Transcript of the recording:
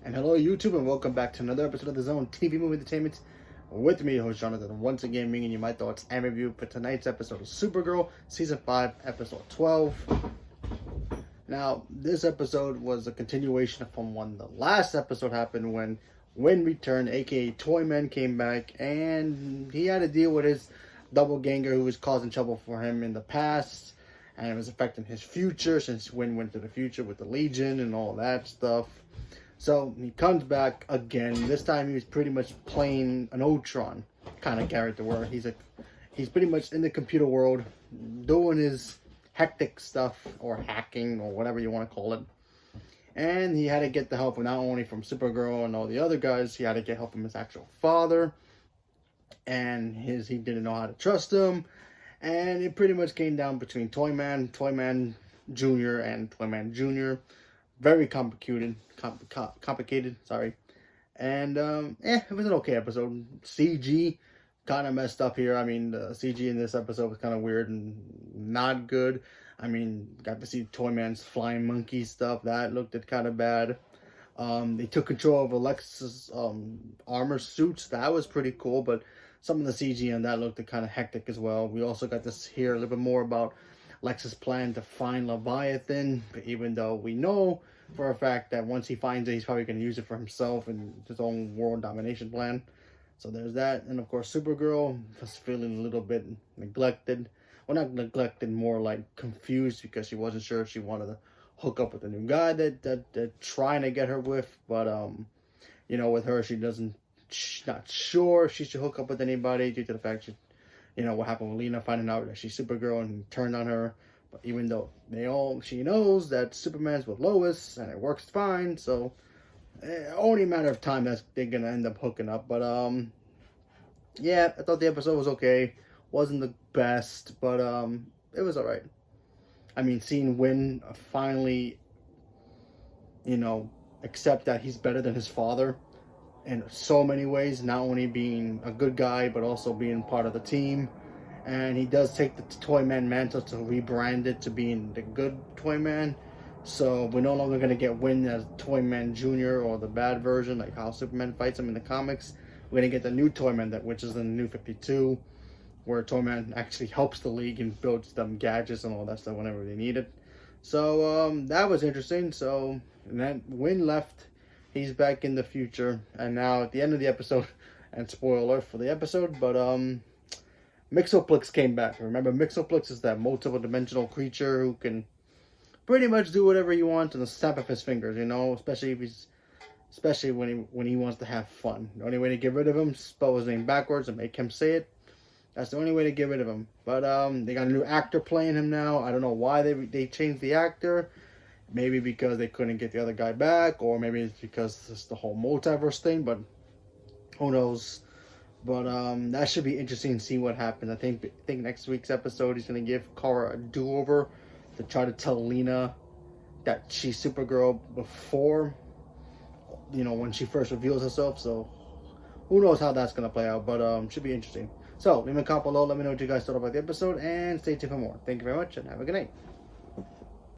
And hello YouTube, and welcome back to another episode of the Zone TV Movie Entertainment with me, host Jonathan, once again bringing you my thoughts and review for tonight's episode of Supergirl, Season 5, Episode 12. Now, this episode was a continuation from when the last episode happened, when Wynn returned, aka Toyman, came back, and he had to deal with his doppelganger who was causing trouble for him in the past, and it was affecting his future since Wynn went to the future with the Legion and all that stuff. So he comes back again. This time he was pretty much playing an Ultron kind of character, where he's pretty much in the computer world doing his hectic stuff, or hacking, or whatever you want to call it. And he had to get the help not only from Supergirl and all the other guys, he had to get help from his actual father. And he didn't know how to trust him. And it pretty much came down between Toyman Jr. and Toyman Jr. Very complicated, sorry. And, it was an okay episode. CG kind of messed up here. I mean, the CG in this episode was kind of weird and not good. I mean, got to see Toyman's flying monkey stuff. That looked kind of bad. They took control of Alexa's armor suits. That was pretty cool, but some of the CG on that looked kind of hectic as well. We also got to hear a little bit more about Lex's plan to find Leviathan, even though we know for a fact that once he finds it, he's probably going to use it for himself and his own world domination plan. So there's that. And of course, Supergirl was feeling a little bit neglected. Well, not neglected, more like confused, because she wasn't sure if she wanted to hook up with the new guy that trying to get her with. But, you know, with her, she's not sure if she should hook up with anybody due to the fact you know, what happened with Lena finding out that she's Supergirl and turned on her. But even though she knows that Superman's with Lois and it works fine, so only a matter of time that they're gonna end up hooking up. But yeah, I thought the episode was okay. Wasn't the best, but it was alright. I mean, seeing Wynn finally, you know, accept that he's better than his father in so many ways, not only being a good guy, but also being part of the team. And he does take the Toyman mantle to rebrand it to being the good Toyman. So we're no longer going to get Wynn as Toyman Jr. or the bad version, like how Superman fights him in the comics. We're going to get the new Toyman, which is in the New 52, where Toyman actually helps the League and builds them gadgets and all that stuff whenever they need it. So that was interesting. So and then Wynn left. He's back in the future, and now at the end of the episode, and spoiler alert for the episode, but Mixoplex came back. Remember, Mixoplex is that multiple dimensional creature who can pretty much do whatever he wants in the snap of his fingers, you know, especially when he wants to have fun. The only way to get rid of him is spell his name backwards and make him say it. That's the only way to get rid of him. But they got a new actor playing him now. I don't know why they changed the actor. Maybe because they couldn't get the other guy back, or maybe it's because it's the whole multiverse thing, but who knows. But that should be interesting to see what happens. I think next week's episode he's going to give Kara a do-over to try to tell Lena that she's Supergirl before, you know, when she first reveals herself. So who knows how that's going to play out, but should be interesting. So leave me a comment below, let me know what you guys thought about the episode, and stay tuned for more. Thank you very much, and have a good night.